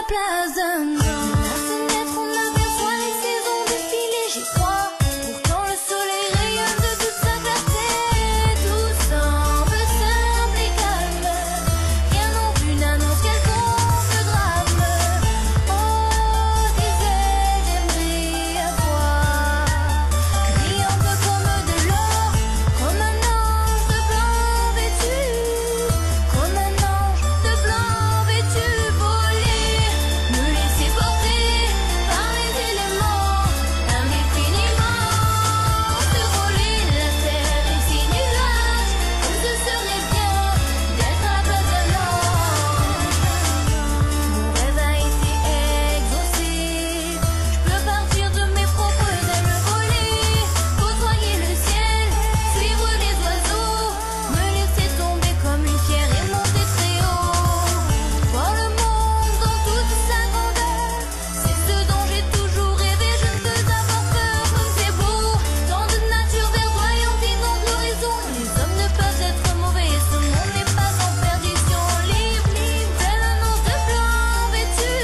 place d'un ange. À fenêtre, on aperçoit les saisons défiler. J'ai froid, pourtant le soleil rayonne de toute sa clarté. Tout semble simple et calme. Rien non plus n'annonce quelconque drame. Oh, disais, j'aimerais avoir gris un peu comme de l'or, comme un ange de blanc vêtu, comme un ange de blanc vêtu. Voler, me laisser porter par les éléments, indéfiniment survoler la terre et ses nuages, comme ce serait bien d'être à la place d'un ange. Mon rêve a été exaucé, je peux partir de mes propres ailes, voler, côtoyer le ciel, suivre les oiseaux, me laisser tomber comme une pierre et monter très haut. Voir le monde dans toute sa grandeur, c'est ce dont j'ai toujours rêvé, je ne peux avoir peur. Comme c'est beau, tant de nature verdoyante inonde l'horizon. Les hommes ne peuvent être mauvais et ce monde n'est pas en perdition. Libre, libre, tel un ange de blanc vêtu.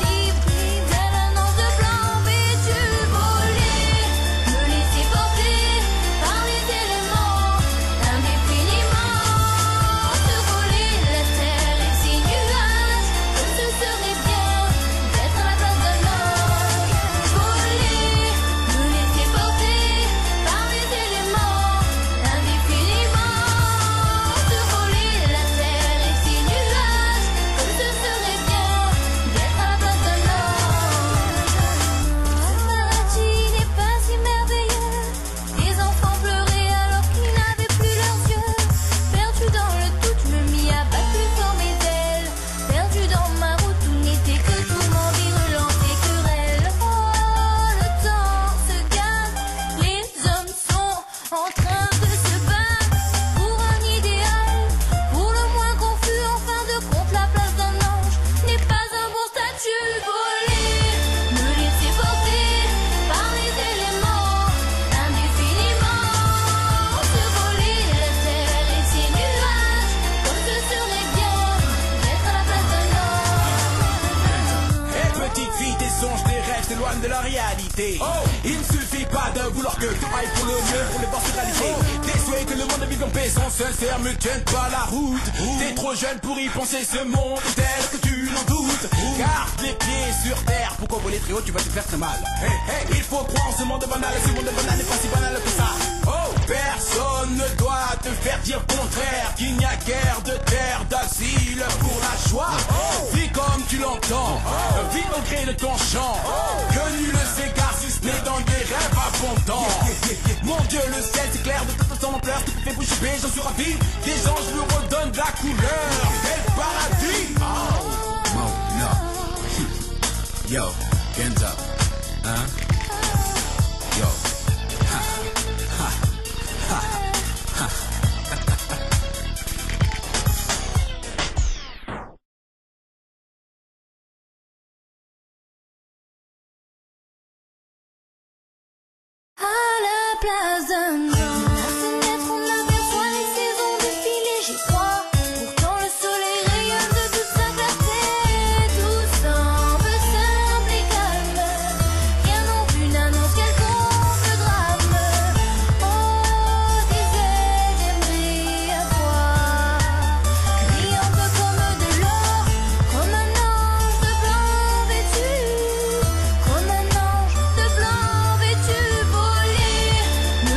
Libre, libre, tel un ange de blanc vêtu. Voler, me laisser porter par les éléments, indéfiniment survoler la terre et ses nuages, comme ce serait bien d'être à la place d'un ange. Voler, me laisser porter par les éléments, indéfiniment survoler la terre et ses nuages, comme ce serait bien d'être à la place d'un ange. Ce paradis n'est pas si merveilleux. Des enfants pleuraient alors qu'ils n'avaient plus leurs yeux. Perdu dans le doute, je me mis à battre plus fort mes ailes. Perdu dans ma route, tout n'était que tourment, virulence et querelle. Oh, le temps se gâte, les hommes sont en train de se battre pour un idéal. Pour le moins confus, en fin de compte, la place d'un ange n'est pas un bon statut. Voler, me laisser porter par les éléments, indéfiniment survoler la terre et ses nuages, comme ce serait bien d'être à la place d'un ange. Hé petite fille, tes songes, tes rêves s'éloignent de la réalité. Il ne suffit pas de vouloir que tout aille pour le mieux, pour les voir se réaliser. Tes souhaits que le monde vive en paix sont sincères, me tiennent pas la route. T'es trop jeune pour y penser, ce monde est tel que tu n'en doutes. Garde les pieds sur terre, pourquoi voler très haut, tu vas te faire très mal. Il faut croire en ce monde banal, ce monde banal n'est pas si banal que ça. Personne ne doit te faire dire le contraire, qu'il n'y a guère de terre d'asile pour la joie. Vis comme tu l'entends, vis au gré de ton chant, que nul ne s'égare si ce n'est dans des rêves abondants. Mon Dieu, le ciel c'est clair, de toute façon en pleurs, ce qui te fait bouche bée, j'en suis ravi. Des anges me redonnent de la couleur, et le paradis. Mo, no. Yo, hands up. Huh? Yo. Ha. Ha. Ha. Ha. À la place d'un ange. À fenêtre, on aperçoit les saisons défiler. J'ai froid, pourtant le soleil rayonne de toute sa clarté. Tout semble simple et calme. Rien non plus n'annonce quelconque drame. Oh, disais, j'aimerais avoir gris un peu comme de l'or, comme un ange de blanc vêtu, comme un ange de blanc vêtu. Voler, me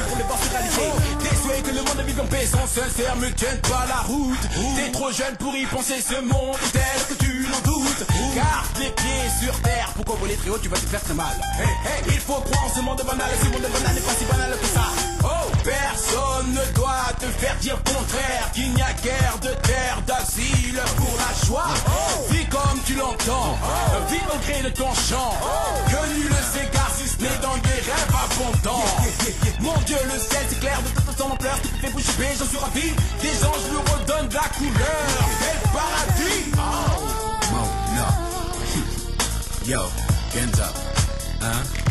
pour les voir se réaliser. Des souhaits que le monde vive en paix sont sincères, me tiennent pas la route. T'es trop jeune pour y penser, ce monde est tel que tu n'en doutes. Garde les pieds sur terre, pourquoi voler très haut, tu vas te faire très mal. Il faut croire en ce monde banal, et ce monde banal n'est pas si banal que ça. Oh, personne ne doit te faire dire le contraire, qu'il n'y a guère de terre d'asile pour la joie. Vis comme tu l'entends, vis au gré de ton chant. Que nul ne s'égare si ce n'est dans des rêves abondants. Mon Dieu, le ciel c'est clair, de toute façon en pleurs, ce qui te fait bouche bée, j'en suis ravi. Des anges me redonnent de la couleur, et le paradis. Mo, no. Yo, hands up.